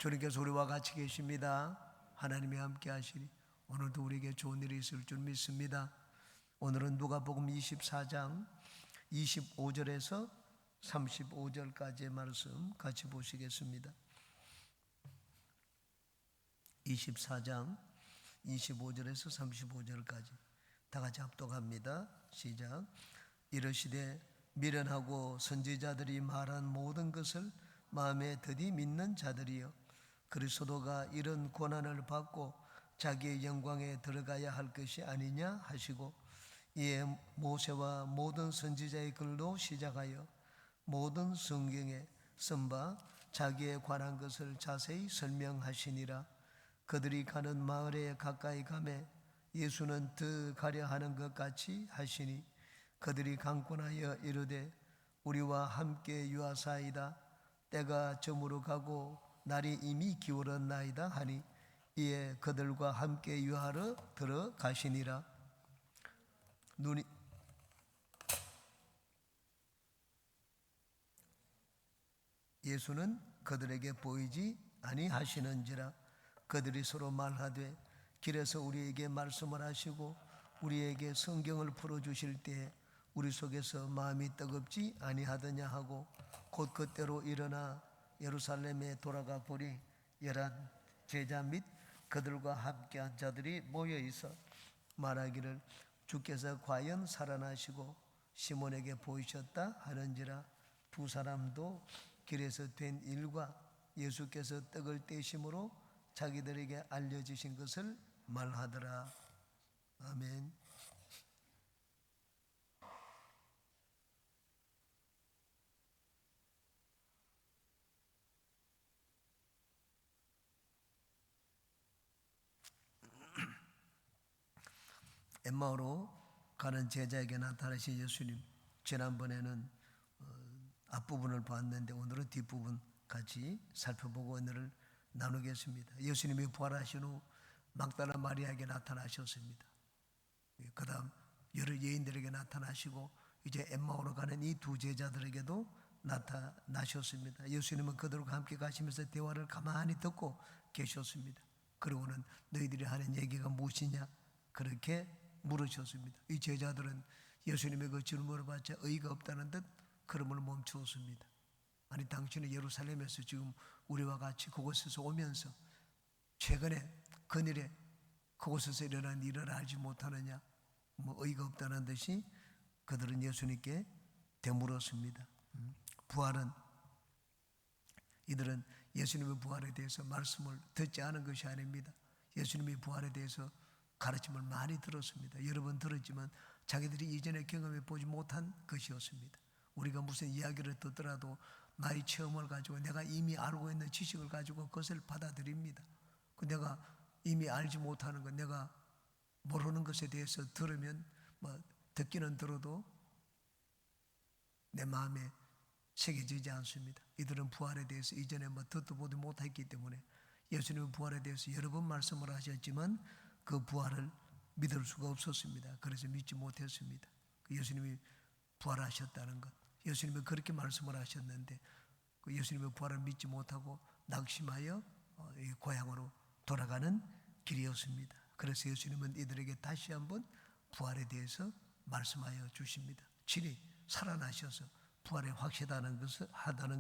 주님께서 우리와 같이 계십니다. 하나님이 함께 하시니 오늘도 우리에게 좋은 일이 있을 줄 믿습니다. 오늘은 누가복음 24장 25절에서 35절까지의 말씀 같이 보시겠습니다. 24장 25절에서 35절까지 다 같이 합독합니다. 시작. 이르시되 미련하고 선지자들이 말한 모든 것을 마음에 드디 믿는 자들이여, 그리스도가 이런 고난을 받고 자기의 영광에 들어가야 할 것이 아니냐 하시고, 이에 모세와 모든 선지자의 글로 시작하여 모든 성경에 쓴 바 자기에 관한 것을 자세히 설명하시니라. 그들이 가는 마을에 가까이 가매 예수는 더 가려 하는 것 같이 하시니, 그들이 강권하여 이르되 우리와 함께 유하사이다. 때가 저물어 가고 날이 이미 기울었나이다 하니, 이에 그들과 함께 유하러 들어가시니라. 예수는 그들에게 보이지 아니하시는지라. 그들이 서로 말하되 길에서 우리에게 말씀을 하시고 우리에게 성경을 풀어주실 때에 우리 속에서 마음이 뜨겁지 아니하더냐 하고, 곧 그때로 일어나 예루살렘에 돌아가 보니 열한 제자 및 그들과 함께한 자들이 모여 있어 말하기를 주께서 과연 살아나시고 시몬에게 보이셨다 하는지라. 두 사람도 길에서 된 일과 예수께서 떡을 떼심으로 자기들에게 알려주신 것을 말하더라. 아멘. 엠마오로 가는 제자에게 나타나신 예수님, 지난번에는 앞부분을 봤는데 오늘은 뒷부분 같이 살펴보고 오늘을 나누겠습니다. 예수님이 부활하신 후 막달라 마리아에게 나타나셨습니다. 그 다음 여러 여인들에게 나타나시고 이제 엠마오로 가는 이 두 제자들에게도 나타나셨습니다. 예수님은 그들과 함께 가시면서 대화를 가만히 듣고 계셨습니다. 그리고는 너희들이 하는 얘기가 무엇이냐 그렇게 물으셨습니다. 이 제자들은 예수님의 그 질문을 받자 의의가 없다는 듯 걸음을 멈추었습니다. 아니, 당신은 예루살렘에서 지금 우리와 같이 그곳에서 오면서 최근에 근일에 그곳에서 일어난 일을 알지 못하느냐, 의의가 없다는 듯이 그들은 예수님께 되물었습니다. 부활은, 이들은 예수님의 부활에 대해서 말씀을 듣지 않은 것이 아닙니다. 예수님의 부활에 대해서 가르침을 많이 들었습니다. 여러 번 들었지만 자기들이 이전에 경험해 보지 못한 것이었습니다. 우리가 무슨 이야기를 듣더라도 나의 체험을 가지고 내가 이미 알고 있는 지식을 가지고 그것을 받아들입니다. 내가 이미 알지 못하는 것, 내가 모르는 것에 대해서 들으면 듣기는 들어도 내 마음에 새겨지지 않습니다. 이들은 부활에 대해서 이전에 듣도 보도 못했기 때문에 예수님의 부활에 대해서 여러 번 말씀을 하셨지만 그 부활을 믿을 수가 없었습니다. 그래서 믿지 못했습니다. 예수님이 부활하셨다는 것, 예수님이 그렇게 말씀을 하셨는데 그 예수님의 부활을 믿지 못하고 낙심하여 고향으로 돌아가는 길이었습니다. 그래서 예수님은 이들에게 다시 한번 부활에 대해서 말씀하여 주십니다. 친히 살아나셔서 부활에 확실하다는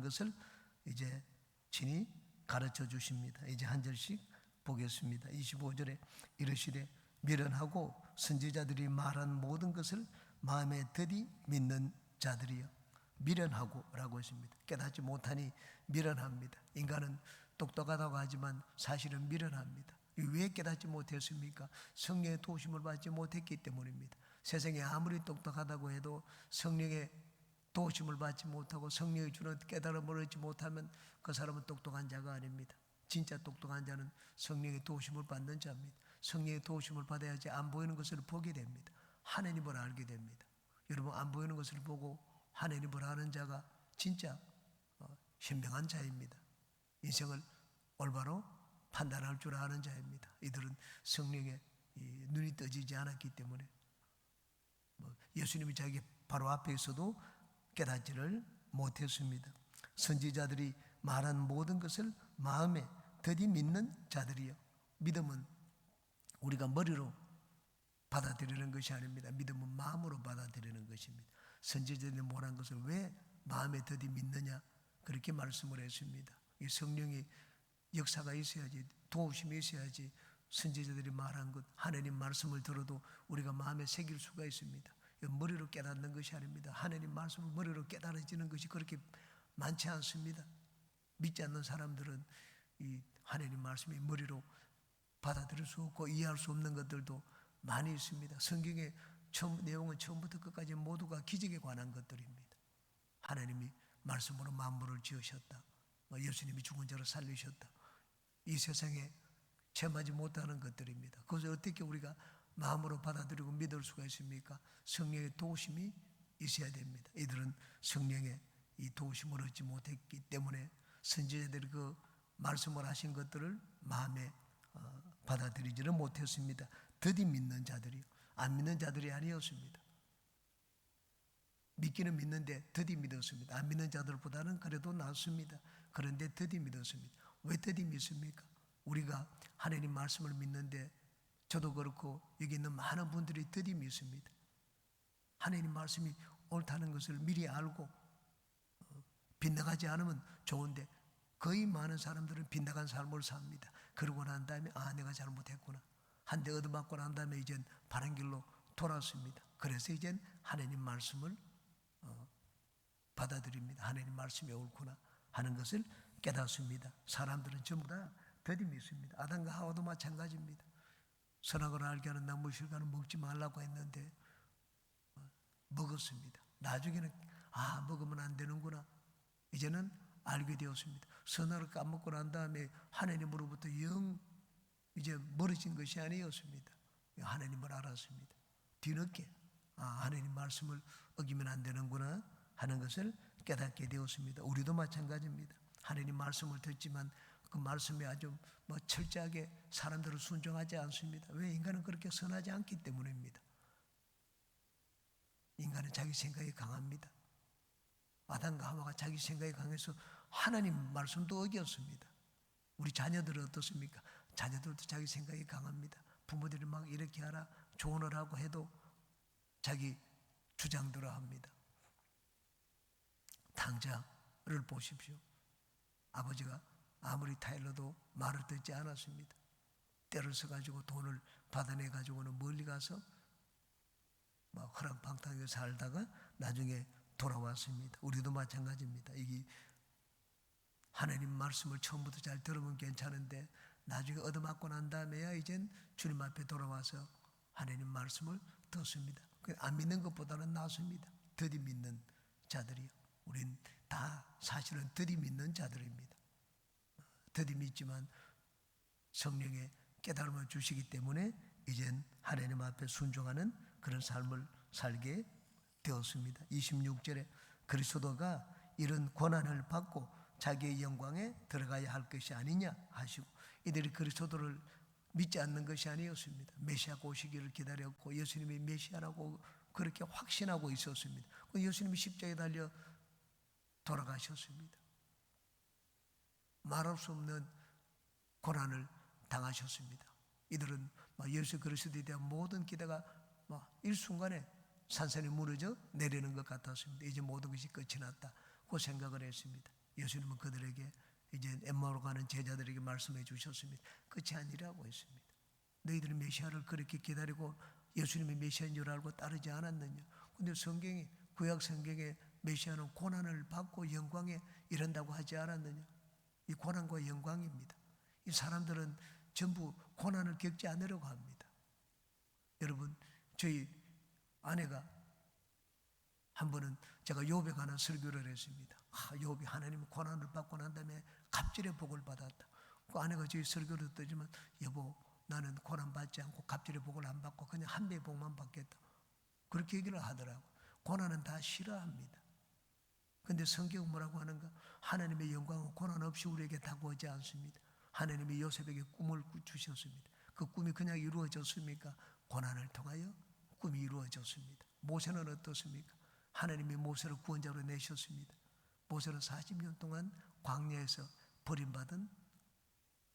것을 이제 친히 가르쳐 주십니다. 이제 한 절씩 보겠습니다. 25절에 이르시되 미련하고 선지자들이 말한 모든 것을 마음에 드디 믿는 자들이여. 미련하고 라고 했습니다. 깨닫지 못하니 미련합니다. 인간은 똑똑하다고 하지만 사실은 미련합니다. 왜 깨닫지 못했습니까? 성령의 도우심을 받지 못했기 때문입니다. 세상에 아무리 똑똑하다고 해도 성령의 도우심을 받지 못하고 성령이 주는 깨달음을 얻지 못하면 그 사람은 똑똑한 자가 아닙니다. 진짜 똑똑한 자는 성령의 도우심을 받는 자입니다. 성령의 도우심을 받아야지 안 보이는 것을 보게 됩니다. 하나님을 알게 됩니다. 여러분, 안 보이는 것을 보고 하나님을 아는 자가 진짜 현명한 자입니다. 인생을 올바로 판단할 줄 아는 자입니다. 이들은 성령의 눈이 떠지지 않았기 때문에 예수님이 자기 바로 앞에 있어도 깨닫지를 못했습니다. 선지자들이 말한 모든 것을 마음에 더디 믿는 자들이요. 믿음은 우리가 머리로 받아들이는 것이 아닙니다. 믿음은 마음으로 받아들이는 것입니다. 선지자들이 말한 것을 왜 마음에 더디 믿느냐, 그렇게 말씀을 했습니다. 이 성령이 역사가 있어야지, 도우심이 있어야지 선지자들이 말한 것, 하나님 말씀을 들어도 우리가 마음에 새길 수가 있습니다. 머리로 깨닫는 것이 아닙니다. 하나님 말씀을 머리로 깨달아지는 것이 그렇게 많지 않습니다. 믿지 않는 사람들은 이 하나님 말씀이 머리로 받아들일 수 없고 이해할 수 없는 것들도 많이 있습니다. 성경의 내용은 처음부터 끝까지 모두가 기적에 관한 것들입니다. 하나님이 말씀으로 만물을 지으셨다, 예수님이 죽은 자를 살리셨다, 이 세상에 체험하지 못하는 것들입니다. 그것을 어떻게 우리가 마음으로 받아들이고 믿을 수가 있습니까? 성령의 도우심이 있어야 됩니다. 이들은 성령의 이 도우심을 얻지 못했기 때문에 선지자들이 그 말씀을 하신 것들을 마음에 받아들이지를 못했습니다. 더디 믿는 자들이요, 안 믿는 자들이 아니었습니다. 믿기는 믿는데 더디 믿었습니다. 안 믿는 자들보다는 그래도 낫습니다. 그런데 더디 믿었습니다. 왜 더디 믿습니까? 우리가 하나님 말씀을 믿는데 저도 그렇고 여기 있는 많은 분들이 더디 믿습니다. 하나님 말씀이 옳다는 것을 미리 알고 빗나가지 않으면 좋은데 거의 많은 사람들은 빗나간 삶을 삽니다. 그러고 난 다음에 내가 잘못했구나, 한 대 얻어맞고 난 다음에 이젠 바른 길로 돌아왔습니다. 그래서 이젠 하나님 말씀을 받아들입니다. 하나님 말씀이 옳구나 하는 것을 깨닫습니다. 사람들은 전부 다 더디 믿습니다. 아담과 하와도 마찬가지입니다. 선악을 알게 하는 나무 실과는 먹지 말라고 했는데 먹었습니다. 나중에는 먹으면 안 되는구나, 이제는 알게 되었습니다. 선악을 까먹고 난 다음에 하나님으로부터 영 이제 멀어진 것이 아니었습니다. 하나님을 알았습니다. 뒤늦게 하나님 말씀을 어기면 안 되는구나 하는 것을 깨닫게 되었습니다. 우리도 마찬가지입니다. 하나님 말씀을 듣지만 그 말씀에 아주 철저하게 사람들을 순종하지 않습니다. 왜? 인간은 그렇게 선하지 않기 때문입니다. 인간은 자기 생각이 강합니다. 아담과 하와가 자기 생각이 강해서 하나님 말씀도 어겼습니다. 우리 자녀들은 어떻습니까? 자녀들도 자기 생각이 강합니다. 부모들이 막 이렇게 하라 조언을 하고 해도 자기 주장대로 합니다. 당자를 보십시오. 아버지가 아무리 타일러도 말을 듣지 않았습니다. 때를 써가지고 돈을 받아내가지고는 멀리 가서 막 허랑방탕하게 살다가 나중에 돌아왔습니다. 우리도 마찬가지입니다. 이게 하나님 말씀을 처음부터 잘 들으면 괜찮은데 나중에 얻어맞고 난 다음에야 이젠 주님 앞에 돌아와서 하나님 말씀을 듣습니다. 안 믿는 것보다는 낫습니다. 더디 믿는 자들이요. 우린 다 사실은 더디 믿는 자들입니다. 더디 믿지만 성령의 깨달음을 주시기 때문에 이젠 하나님 앞에 순종하는 그런 삶을 살게 되었습니다. 26절에 그리스도가 이런 권한을 받고 자기의 영광에 들어가야 할 것이 아니냐 하시고, 이들이 그리스도를 믿지 않는 것이 아니었습니다. 메시아가 오시기를 기다렸고 예수님이 메시아라고 그렇게 확신하고 있었습니다. 예수님이 십자가에 달려 돌아가셨습니다. 말할 수 없는 고난을 당하셨습니다. 이들은 예수 그리스도에 대한 모든 기대가 일순간에 산산이 무너져 내리는 것 같았습니다. 이제 모든 것이 끝이 났다 그 생각을 했습니다. 예수님은 그들에게 이제 엠마오로 가는 제자들에게 말씀해 주셨습니다. 끝이 아니라고 했습니다. 너희들이 메시아를 그렇게 기다리고 예수님이 메시아인 줄 알고 따르지 않았느냐. 그런데 성경이 구약 성경에 메시아는 고난을 받고 영광에 이른다고 하지 않았느냐. 이 고난과 영광입니다. 이 사람들은 전부 고난을 겪지 않으려고 합니다. 여러분, 저희 아내가 한 번은 제가 욥에 관한 설교를 했습니다. 욥이 하나님 고난을 받고 난 다음에 갑절의 복을 받았다. 그 아내가 저희 설교를 듣지만 여보, 나는 고난 받지 않고 갑절의 복을 안 받고 그냥 한 배의 복만 받겠다. 그렇게 얘기를 하더라고. 고난은 다 싫어합니다. 그런데 성경은 뭐라고 하는가? 하나님의 영광은 고난 없이 우리에게 다가오지 않습니다. 하나님이 요셉에게 꿈을 주셨습니다. 그 꿈이 그냥 이루어졌습니까? 고난을 통하여 꿈이 이루어졌습니다. 모세는 어떻습니까? 하나님이 모세를 구원자로 내셨습니다. 모세는 40년 동안 광야에서 버림받은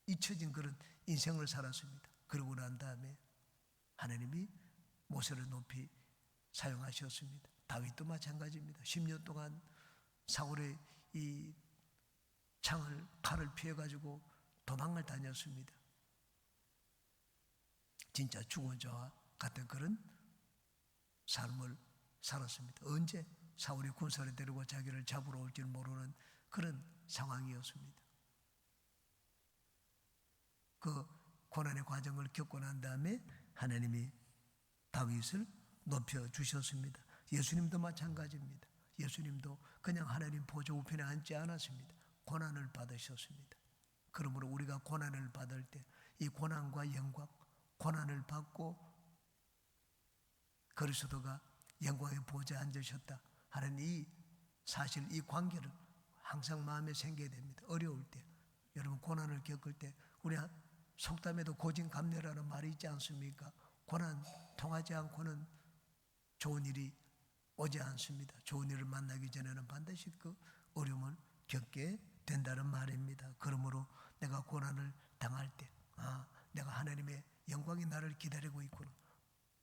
잊혀진 그런 인생을 살았습니다. 그러고 난 다음에 하나님이 모세를 높이 사용하셨습니다. 다윗도 마찬가지입니다. 10년 동안 사울의 이 칼을 피해가지고 도망을 다녔습니다. 진짜 죽은 자와 같은 그런 삶을 살았습니다. 언제 사울이 군사를 데리고 자기를 잡으러 올지 모르는 그런 상황이었습니다. 그 고난의 과정을 겪고 난 다음에 하나님이 다윗을 높여주셨습니다. 예수님도 마찬가지입니다. 예수님도 그냥 하나님 보좌 우편에 앉지 않았습니다. 고난을 받으셨습니다. 그러므로 우리가 고난을 받을 때 이 고난과 영광, 고난을 받고 그리스도가 영광의 보좌에 앉으셨다 하는 이 사실, 이 관계를 항상 마음에 생겨야 됩니다. 어려울 때, 여러분 고난을 겪을 때 우리 속담에도 고진감래라는 말이 있지 않습니까? 고난 통하지 않고는 좋은 일이 오지 않습니다. 좋은 일을 만나기 전에는 반드시 그 어려움을 겪게 된다는 말입니다. 그러므로 내가 고난을 당할 때 내가 하나님의 영광이 나를 기다리고 있구나,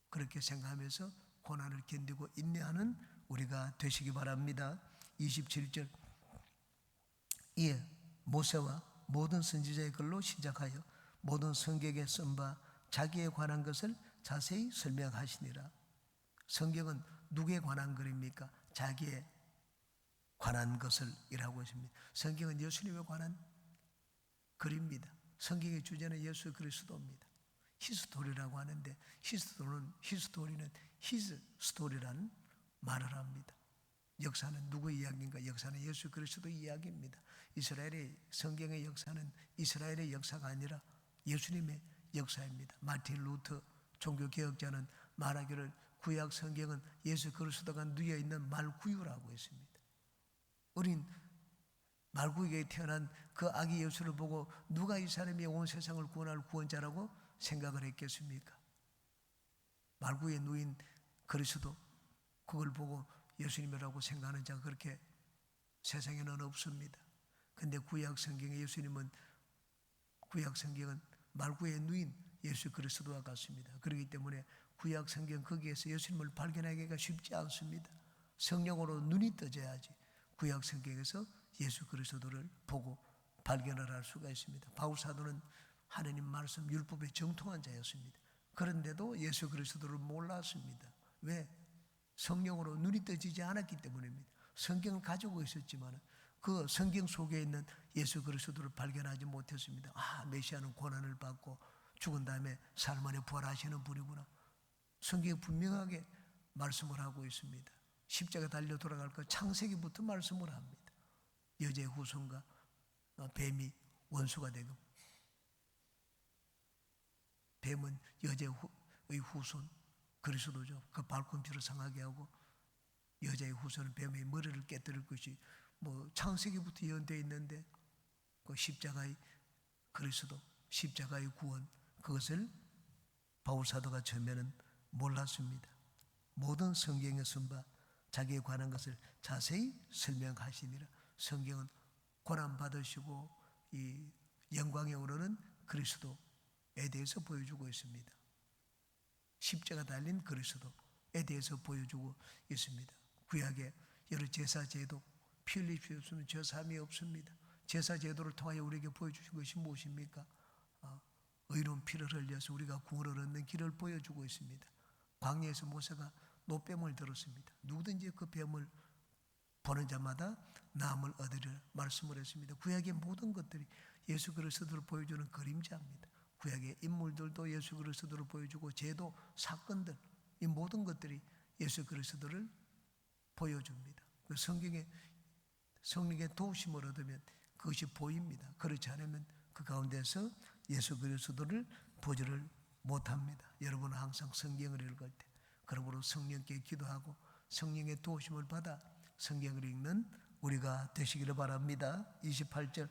그렇게 생각하면서 고난을 견디고 인내하는 우리가 되시기 바랍니다. 27절, 이에 모세와 모든 선지자의 글로 시작하여 모든 성경에 쓴 바 자기에 관한 것을 자세히 설명하시니라. 성경은 누구에 관한 글입니까? 자기에 관한 것을 이라고 했습니다. 성경은 예수님에 관한 글입니다. 성경의 주제는 예수 그리스도입니다. 히스토리라고 하는데 히스토리는 히스 스토리라는 말을 합니다. 역사는 누구의 이야기인가? 역사는 예수 그리스도 이야기입니다. 이스라엘의 성경의 역사는 이스라엘의 역사가 아니라 예수님의 역사입니다. 마틴 루터 종교개혁자는 말하기를 구약 성경은 예수 그리스도가 누워 있는 말구유라고 했습니다. 어린 말구유에 태어난 그 아기 예수를 보고 누가 이 사람이 온 세상을 구원할 구원자라고 생각을 했겠습니까? 말구유에 누인 그리스도, 그걸 보고 예수님이라고 생각하는 자가 그렇게 세상에는 없습니다. 근데 구약 성경의 예수님은, 구약 성경은 말구유에 누인 예수 그리스도와 같습니다. 그렇기 때문에 구약 성경 거기에서 예수님을 발견하기가 쉽지 않습니다. 성령으로 눈이 떠져야지 구약 성경에서 예수 그리스도를 보고 발견을 할 수가 있습니다. 바울 사도는 하나님 말씀 율법에 정통한 자였습니다. 그런데도 예수 그리스도를 몰랐습니다. 왜? 성령으로 눈이 떠지지 않았기 때문입니다. 성경을 가지고 있었지만 그 성경 속에 있는 예수 그리스도를 발견하지 못했습니다. 메시아는 고난을 받고 죽은 다음에 삶 안에 부활하시는 분이구나. 성경이 분명하게 말씀을 하고 있습니다. 십자가 달려 돌아갈 것 창세기부터 말씀을 합니다. 여자의 후손과 뱀이 원수가 되고, 뱀은 여자의 후손 그리스도죠. 그 발꿈치를 상하게 하고 여자의 후손은 뱀의 머리를 깨뜨릴 것이 창세기부터 예언되어 있는데 그 십자가의 그리스도, 십자가의 구원, 그것을 바울 사도가 처음에는 몰랐습니다. 모든 성경에 쓴 바 자기에 관한 것을 자세히 설명하시니라. 성경은 고난 받으시고 이 영광에 오르는 그리스도에 대해서 보여주고 있습니다. 십자가 달린 그리스도에 대해서 보여주고 있습니다. 구약의 여러 제사 제도, 피 흘리시 없으면 저 삶이 없습니다. 제사 제도를 통하여 우리에게 보여주신 것이 무엇입니까? 의로운 피를 흘려서 우리가 구원을 얻는 길을 보여주고 있습니다. 광야에서 모세가 노뱀을 들었습니다. 누구든지 그 뱀을 보는 자마다 나음을 얻으리라 말씀을 했습니다. 구약의 모든 것들이 예수 그리스도를 보여주는 그림자입니다. 구약의 인물들도 예수 그리스도를 보여주고 제도, 사건들, 이 모든 것들이 예수 그리스도를 보여줍니다. 그 성경에 성령의 도우심을 얻으면 그것이 보입니다. 그렇지 않으면 그 가운데서 예수 그리스도를 보지를 못합니다. 여러분은 항상 성경을 읽을 때 그러므로 성령께 기도하고 성령의 도우심을 받아 성경을 읽는 우리가 되시기를 바랍니다. 28절,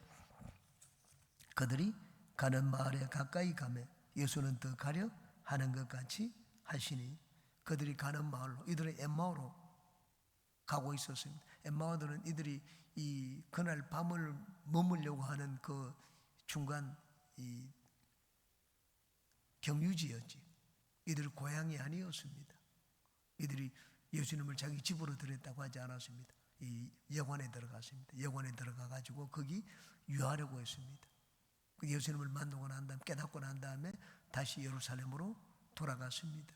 그들이 가는 마을에 가까이 가매 예수는 더 가려 하는 것 같이 하시니, 그들이 가는 마을로, 이들은 엠마오로 가고 있었습니다. 엠마오들은 이들이 그날 밤을 머물려고 하는 그 중간 이 경유지였지. 이들 고향이 아니었습니다. 이들이 예수님을 자기 집으로 들였다고 하지 않았습니다. 이 영원에 들어갔습니다. 영원에 들어가 가지고 거기 유하려고 했습니다. 그 예수님을 만나고 난 다음, 깨닫고 난 다음에 다시 예루살렘으로 돌아갔습니다.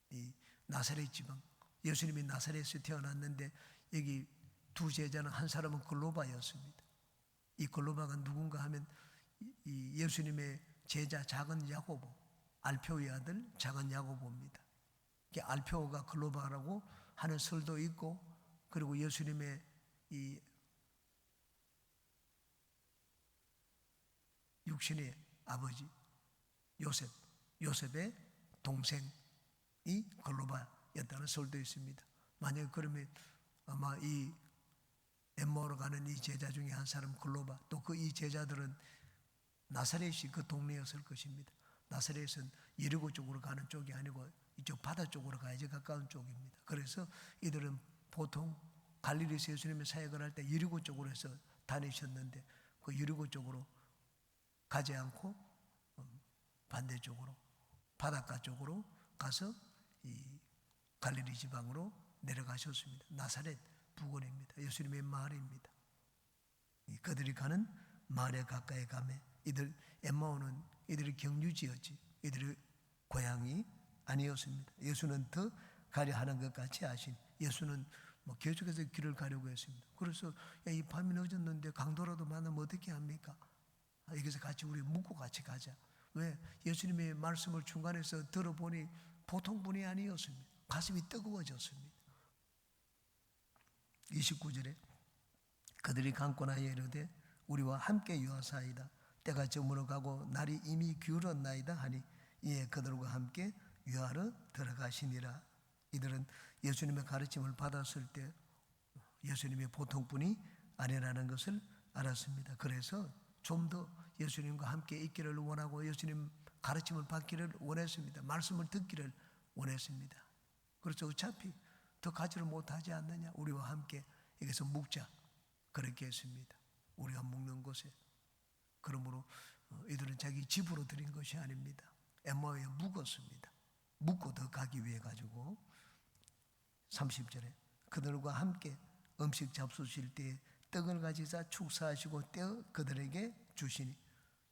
이 나사렛 지방, 예수님이 나사렛에서 태어났는데 여기 두 제자는, 한 사람은 글로바였습니다. 이 글로바가 누군가 하면 이 예수님의 제자 작은 야고보, 알페오의 아들 작은 야고보입니다. 알페오가 글로바라고 하는 설도 있고, 그리고 예수님의 이 육신의 아버지 요셉의 동생이 글로바였다는 설도 있습니다. 만약에 그러면 아마 이 엠마오로 가는 이 제자 중에 한 사람 글로바, 또 그 이 제자들은 나사렛이 그 동네였을 것입니다. 나사렛은 여리고 쪽으로 가는 쪽이 아니고 이쪽 바다 쪽으로 가야지 가까운 쪽입니다. 그래서 이들은 보통 갈릴리에서 예수님의 사역을 할 때 여리고 쪽으로 해서 다니셨는데, 그 여리고 쪽으로 가지 않고 반대쪽으로 바닷가 쪽으로 가서 이 갈릴리 지방으로 내려가셨습니다. 나사렛 부근입니다. 예수님의 마을입니다. 그들이 가는 마을에 가까이 가매 이들 엠마오는 이들의 경유지였지, 이들의 고향이 아니었습니다. 예수는 더 가려 하는 것 같이 아신, 예수는 계속해서 길을 가려고 했습니다. 그래서 이 밤이 늦었는데 강도라도 만나면 어떻게 합니까? 여기서 같이 우리 묵고 같이 가자. 왜? 예수님의 말씀을 중간에서 들어보니 보통 분이 아니었습니다. 가슴이 뜨거워졌습니다. 29절에 그들이 강권하여 이르되 우리와 함께 유하사이다. 때가 저물어 가고 날이 이미 기울었나이다 하니 이에 그들과 함께 유하러 들어가시니라. 이들은 예수님의 가르침을 받았을 때 예수님의 보통분이 아니라는 것을 알았습니다. 그래서 좀 더 예수님과 함께 있기를 원하고 예수님 가르침을 받기를 원했습니다. 말씀을 듣기를 원했습니다. 그래서 어차피 더 가지를 못하지 않느냐, 우리와 함께 여기서 묵자, 그렇게 했습니다. 우리가 묵는 곳에. 그러므로 이들은 자기 집으로 들인 것이 아닙니다. 엠마오에 묵었습니다. 묵고 더 가기 위해 가지고. 30절에 그들과 함께 음식 잡수실 때에 떡을 가지사 축사하시고 떼어 그들에게 주시니,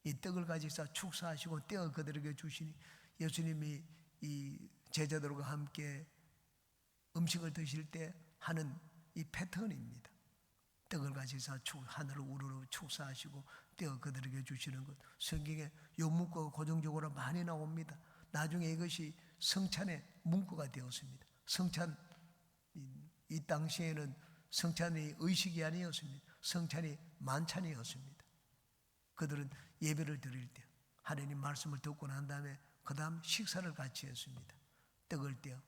이 떡을 가지사 축사하시고 떼어 그들에게 주시니, 예수님이 이 제자들과 함께 음식을 드실 때 하는 이 패턴입니다. 떡을 가지사 하늘을 우러러 축사하시고 떼어 그들에게 주시는 것, 성경에 요 문구가 고정적으로 많이 나옵니다. 나중에 이것이 성찬의 문구가 되었습니다. 성찬, 이 당시에는 성찬이 의식이 아니었습니다. 성찬이 만찬이었습니다. 그들은 예배를 드릴 때 하나님 말씀을 듣고 난 다음에 그 다음 식사를 같이 했습니다. 떡을 떼어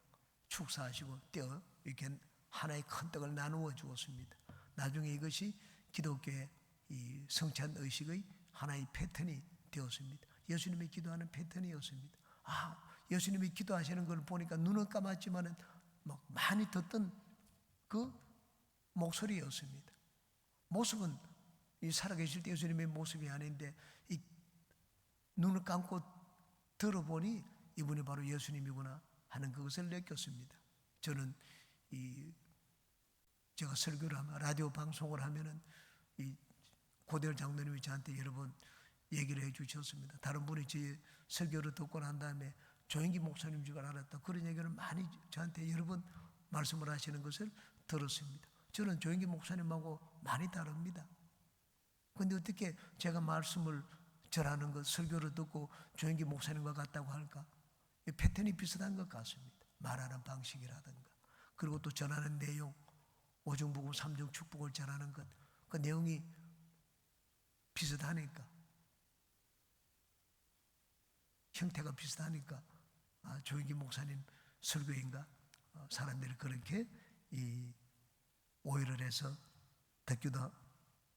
축사하시고 떼어 이렇게 하나의 큰 떡을 나누어 주었습니다. 나중에 이것이 기독교의 이 성찬 의식의 하나의 패턴이 되었습니다. 예수님이 기도하는 패턴이었습니다. 예수님이 기도하시는 걸 보니까 눈은 감았지만은 막 많이 듣던 그 목소리였습니다. 모습은 이 살아계실 때 예수님의 모습이 아닌데 이 눈을 감고 들어보니 이분이 바로 예수님이구나 하는 그것을 느꼈습니다. 저는 제가 설교를 하면, 라디오 방송을 하면은 이 고대열 장로님이 저한테 여러 번 얘기를 해 주셨습니다. 다른 분이 제 설교를 듣고 난 다음에 조영기 목사님 줄 알았다, 그런 얘기를 많이 저한테 여러 번 말씀을 하시는 것을 들었습니다. 저는 조영기 목사님하고 많이 다릅니다. 그런데 어떻게 제가 말씀을 전하는 것, 설교를 듣고 조영기 목사님과 같다고 할까? 패턴이 비슷한 것 같습니다. 말하는 방식이라든가, 그리고 또 전하는 내용, 오중복음, 삼중 축복을 전하는 것, 그 내용이 비슷하니까, 형태가 비슷하니까 조영기 목사님 설교인가? 사람들이 그렇게 오해를 해서 듣기도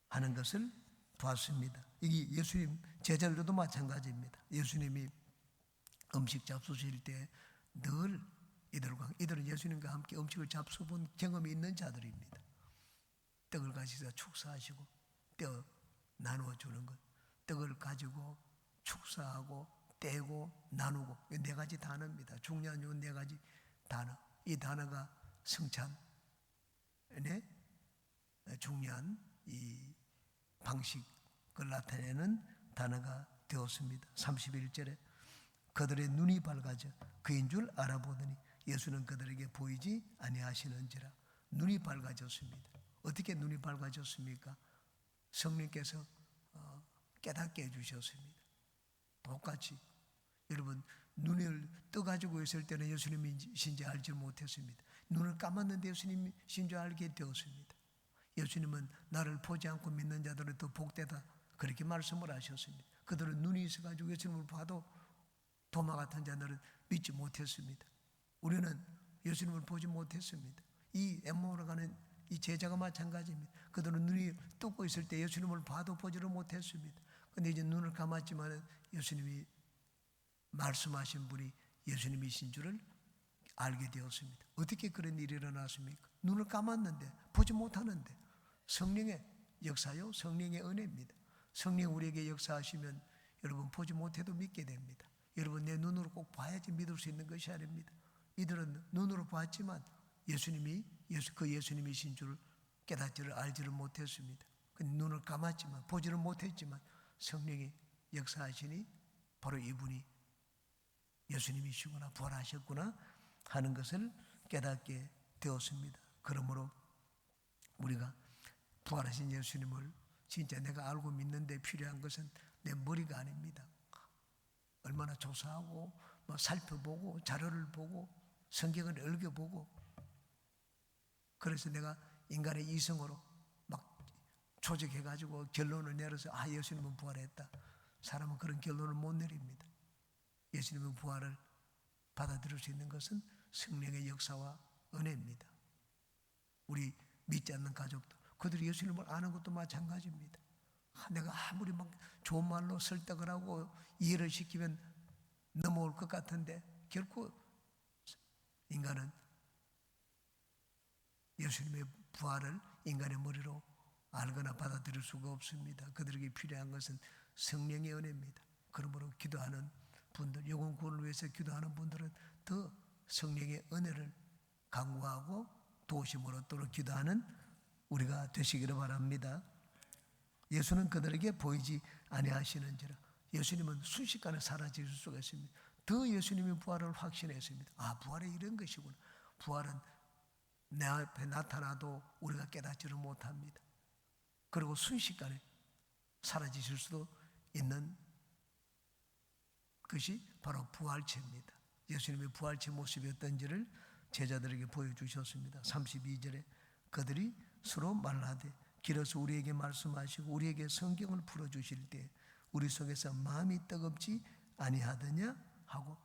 하는 것을 봤습니다. 이게 예수님 제자들도 마찬가지입니다. 예수님이 음식 잡수실 때 늘 이들은 예수님과 함께 음식을 잡수본 경험이 있는 자들입니다. 떡을 가지사 축사하시고 떼어 나누어 주는 것, 떡을 가지고 축사하고 떼고 나누고, 이 네 가지 단어입니다. 중요한 이 네 가지 단어. 이 단어가 성찬의 중요한 이 방식을 나타내는 단어가 되었습니다. 31절에 그들의 눈이 밝아져 그인 줄 알아보더니 예수는 그들에게 보이지 아니하시는지라. 눈이 밝아졌습니다. 어떻게 눈이 밝아졌습니까? 성령께서 깨닫게 해주셨습니다. 똑같이 여러분, 눈을 떠가지고 있을 때는 예수님이신지 알지 못했습니다. 눈을 감았는데 예수님이신 줄 알게 되었습니다. 예수님은 나를 보지 않고 믿는 자들은 더 복되다, 그렇게 말씀을 하셨습니다. 그들은 눈이 있어가지고 예수님을 봐도 도마 같은 자들은 믿지 못했습니다. 우리는 예수님을 보지 못했습니다. 이 엠마오로 가는 이 제자가 마찬가지입니다. 그들은 눈이 뜨고 있을 때 예수님을 봐도 보지를 못했습니다. 그런데 이제 눈을 감았지만 예수님이 말씀하신 분이 예수님이신 줄을 알게 되었습니다. 어떻게 그런 일이 일어났습니까? 눈을 감았는데 보지 못하는데. 성령의 역사요, 성령의 은혜입니다. 성령 우리에게 역사하시면 여러분 보지 못해도 믿게 됩니다. 여러분, 내 눈으로 꼭 봐야지 믿을 수 있는 것이 아닙니다. 이들은 눈으로 봤지만 예수님이 그 예수님이신 줄 깨닫지를 알지를 못했습니다. 눈을 감았지만, 보지를 못했지만 성령이 역사하시니 바로 이분이 예수님이시구나, 부활하셨구나 하는 것을 깨닫게 되었습니다. 그러므로 우리가 부활하신 예수님을 진짜 내가 알고 믿는데 필요한 것은 내 머리가 아닙니다. 얼마나 조사하고 살펴보고 자료를 보고 성경을 읽어보고, 그래서 내가 인간의 이성으로 막 조직해가지고 결론을 내려서 예수님은 부활했다. 사람은 그런 결론을 못 내립니다. 예수님의 부활을 받아들일 수 있는 것은 성령의 역사와 은혜입니다. 우리 믿지 않는 가족도 그들이 예수님을 아는 것도 마찬가지입니다. 내가 아무리 막 좋은 말로 설득을 하고 이해를 시키면 넘어올 것 같은데 결코 인간은 예수님의 부활을 인간의 머리로 알거나 받아들일 수가 없습니다. 그들에게 필요한 것은 성령의 은혜입니다. 그러므로 기도하는 분들, 영혼 구원을 위해서 기도하는 분들은 더 성령의 은혜를 간구하고 도우심을 얻도록 기도하는 우리가 되시기를 바랍니다. 예수는 그들에게 보이지 아니하시는지라. 예수님은 순식간에 사라질 수가 있습니다. 더 예수님의 부활을 확신했습니다. 부활이 이런 것이구나. 부활은 내 앞에 나타나도 우리가 깨닫지를 못합니다. 그리고 순식간에 사라지실 수도 있는 것이 바로 부활체입니다. 예수님의 부활체 모습이 어떤지를 제자들에게 보여주셨습니다. 32절에 그들이 서로 말하되 길어서 우리에게 말씀하시고 우리에게 성경을 풀어주실 때 우리 속에서 마음이 뜨겁지 아니하더냐 하고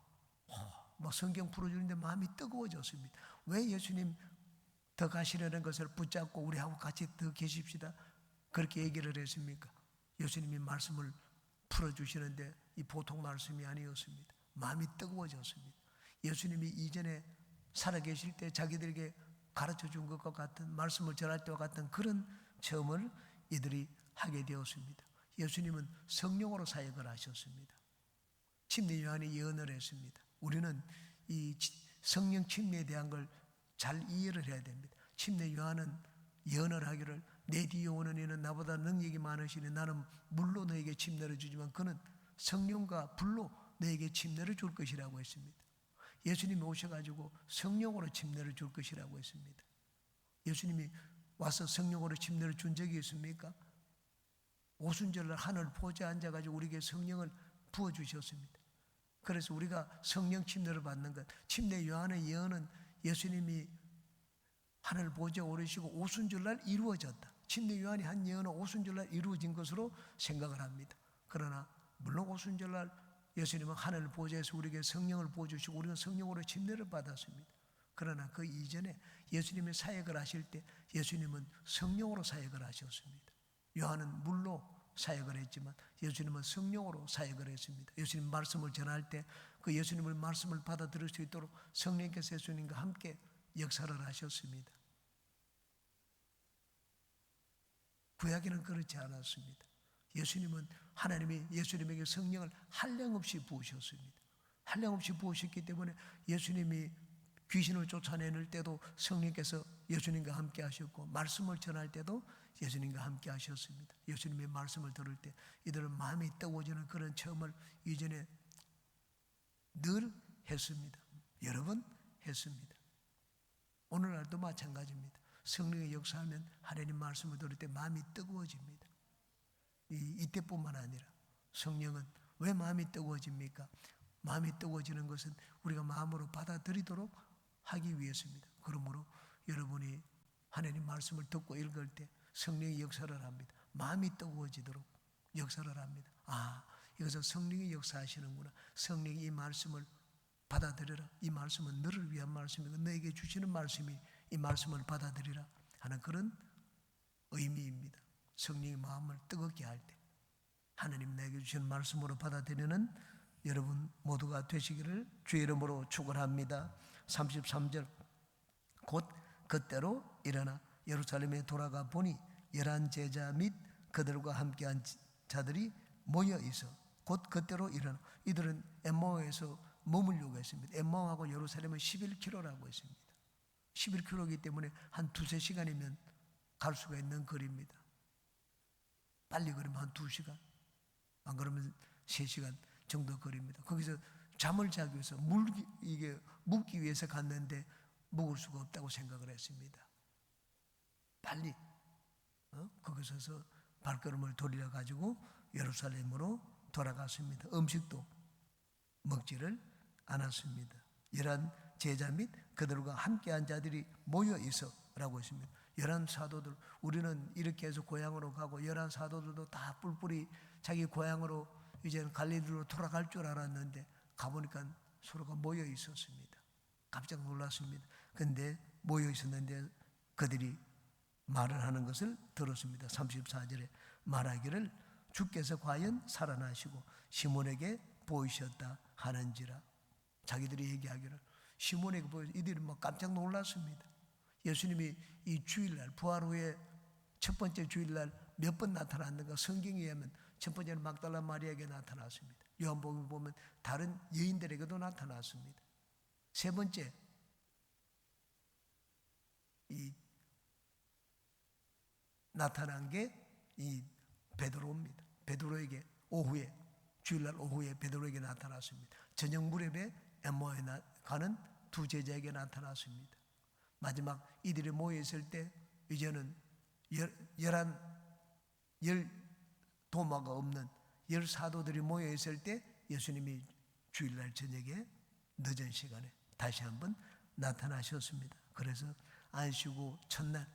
성경 풀어주는데 마음이 뜨거워졌습니다. 왜 예수님 더 가시려는 것을 붙잡고 우리하고 같이 더 계십시다 그렇게 얘기를 했습니까? 예수님이 말씀을 풀어주시는데 이 보통 말씀이 아니었습니다. 마음이 뜨거워졌습니다. 예수님이 이전에 살아계실 때 자기들에게 가르쳐 준 것과 같은, 말씀을 전할 때와 같은 그런 체험을 이들이 하게 되었습니다. 예수님은 성령으로 사역을 하셨습니다. 침례 요한이 예언을 했습니다. 우리는 이 성령 침례에 대한 걸 잘 이해를 해야 됩니다. 침례 요한은 예언을 하기를 내 뒤에 오는 이는 나보다 능력이 많으시니 나는 물로 너에게 침례를 주지만 그는 성령과 불로 너에게 침례를 줄 것이라고 했습니다. 예수님이 오셔가지고 성령으로 침례를 줄 것이라고 했습니다. 예수님이 와서 성령으로 침례를 준 적이 있습니까? 오순절날 하늘 보좌에 앉아가지고 우리에게 성령을 부어주셨습니다. 그래서 우리가 성령 침례를 받는 것, 침례 요한의 예언은 예수님이 하늘 보좌에 오르시고 오순절날 이루어졌다. 침례 요한이 한 예언은 오순절날 이루어진 것으로 생각을 합니다. 그러나 물론 오순절날 예수님은 하늘 보좌에서 우리에게 성령을 부어주시고 우리는 성령으로 침례를 받았습니다. 그러나 그 이전에 예수님이 사역을 하실 때 예수님은 성령으로 사역을 하셨습니다. 요한은 물로 사역을 했지만 예수님은 성령으로 사역을 했습니다. 예수님 말씀을 전할 때 그 예수님의 말씀을 받아들일 수 있도록 성령께서 예수님과 함께 역사를 하셨습니다. 구약에는 그렇지 않았습니다. 예수님은 하나님이 예수님에게 성령을 한량없이 부으셨습니다. 한량없이 부으셨기 때문에 예수님이 귀신을 쫓아내는 때도 성령께서 예수님과 함께 하셨고, 말씀을 전할 때도 예수님과 함께 하셨습니다. 예수님의 말씀을 들을 때 이들은 마음이 뜨거워지는 그런 체험을 이전에 늘 했습니다. 여러 번 했습니다. 오늘날도 마찬가지입니다. 성령의 역사하면 하나님 말씀을 들을 때 마음이 뜨거워집니다. 이때뿐만 아니라 성령은 왜 마음이 뜨거워집니까? 마음이 뜨거워지는 것은 우리가 마음으로 받아들이도록 하기 위해서입니다. 그러므로 여러분이 하나님 말씀을 듣고 읽을 때 성령이 역사를 합니다. 마음이 뜨거워지도록 역사를 합니다. 아, 이것은 성령이 역사하시는구나. 성령이 이 말씀을 받아들여라. 이 말씀은 너를 위한 말씀이고 너에게 주시는 말씀이 이 말씀을 받아들이라 하는 그런 의미입니다. 성령의 마음을 뜨겁게 할 때 하나님 내게 주시는 말씀으로 받아들이는 여러분 모두가 되시기를 주의 이름으로 축원합니다. 33절 곧 그때로 일어나 예루살렘에 돌아가 보니 11 제자 및 그들과 함께한 자들이 모여 있어 곧 그때로 일어나. 이들은 엠마오에서 머물려고 했습니다. 엠마오하고 예루살렘은 11km라고 했습니다. 11km이기 때문에 한 2-3시간이면 갈 수가 있는 거리입니다. 빨리 걸으면 한 2시간, 안 그러면 3시간 정도 거리입니다. 거기서 잠을 자기 위해서 묵기 위해서 갔는데 묵을 수가 없다고 생각을 했습니다. 빨리 거기서 발걸음을 돌려 가지고 예루살렘으로 돌아갔습니다. 음식도 먹지를 않았습니다. 11 제자 및 그들과 함께한 자들이 모여 있어라고 했습니다. 11 사도들, 우리는 이렇게 해서 고향으로 가고 11 사도들도 다 뿔뿔이 자기 고향으로 이제는 갈릴리로 돌아갈 줄 알았는데 가보니까 서로가 모여 있었습니다. 깜짝 놀랐습니다. 근데 모여 있었는데 그들이 말을 하는 것을 들었습니다. 34절에 말하기를 주께서 과연 살아나시고 시몬에게 보이셨다 하는지라. 자기들이 얘기하기를 시몬에게 보여. 이들이 막 깜짝 놀랐습니다. 예수님이 이 주일날 부활 후에 첫 번째 주일날 몇 번 나타났는가 성경에 의하면 첫 번째는 막달라 마리아에게 나타났습니다. 요한복음에 보면 다른 여인들에게도 나타났습니다. 세 번째 이 나타난 게 이 베드로입니다. 베드로에게 오후에 주일날 오후에 베드로에게 나타났습니다. 저녁 무렵에 엠마오에 가는 2 제자에게 나타났습니다. 마지막 이들이 모여 있을 때 이제는 11 도마가 없는 10 사도들이 모여 있을 때 예수님이 주일날 저녁에 늦은 시간에 다시 한번 나타나셨습니다. 그래서 안식구 첫날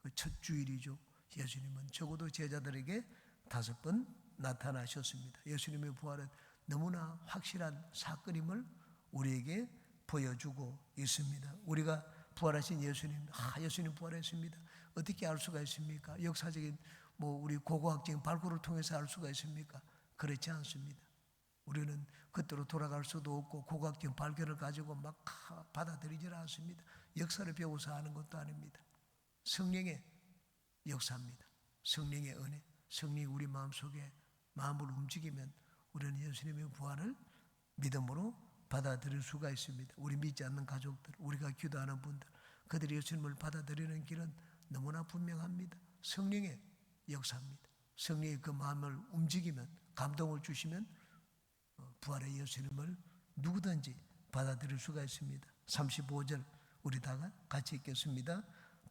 그 첫 주일이죠. 예수님은 적어도 제자들에게 5번 나타나셨습니다. 예수님의 부활은 너무나 확실한 사건임을 우리에게 보여주고 있습니다. 우리가 부활하신 예수님, 예수님 부활했습니다. 어떻게 알 수가 있습니까? 역사적인 우리 고고학적인 발굴을 통해서 알 수가 있습니까? 그렇지 않습니다. 우리는 그때로 돌아갈 수도 없고 고고학적인 발견을 가지고 막 받아들이질 않습니다. 역사를 배워서 하는 것도 아닙니다. 성령의 역사입니다. 성령의 은혜, 성령이 우리 마음속에 마음을 움직이면 우리는 예수님의 부활을 믿음으로 받아들일 수가 있습니다. 우리 믿지 않는 가족들, 우리가 기도하는 분들, 그들이 예수님을 받아들이는 길은 너무나 분명합니다. 성령의 역사입니다. 성령이 그 마음을 움직이면, 감동을 주시면 부활의 예수님을 누구든지 받아들일 수가 있습니다. 35절 우리 다 같이 읽겠습니다.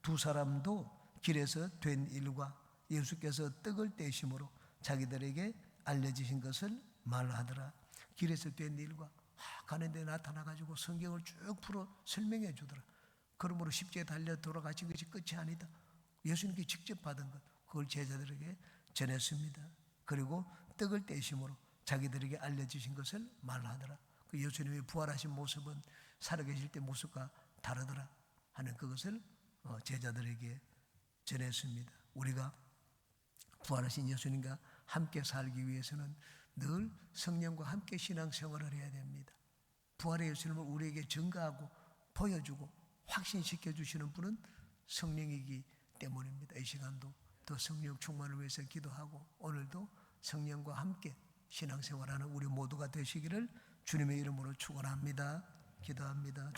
2 사람도 길에서 된 일과 예수께서 떡을 떼심으로 자기들에게 알려주신 것을 말하더라. 길에서 된 일과 가는 데 나타나가지고 성경을 쭉 풀어 설명해 주더라. 그러므로 십자가에 달려 돌아가신 것이 끝이 아니다. 예수님께 직접 받은 것, 그걸 제자들에게 전했습니다. 그리고 떡을 떼심으로 자기들에게 알려주신 것을 말하더라. 그 예수님의 부활하신 모습은 살아계실 때 모습과 다르더라 하는 그것을 제자들에게 전했습니다. 우리가 부활하신 예수님과 함께 살기 위해서는 늘 성령과 함께 신앙생활을 해야 됩니다. 부활의 예수님을 우리에게 증거하고 보여주고 확신시켜 주시는 분은 성령이기 때문입니다. 이 시간도 더 성령 충만을 위해서 기도하고 오늘도 성령과 함께 신앙생활하는 우리 모두가 되시기를 주님의 이름으로 축원합니다. 기도합니다.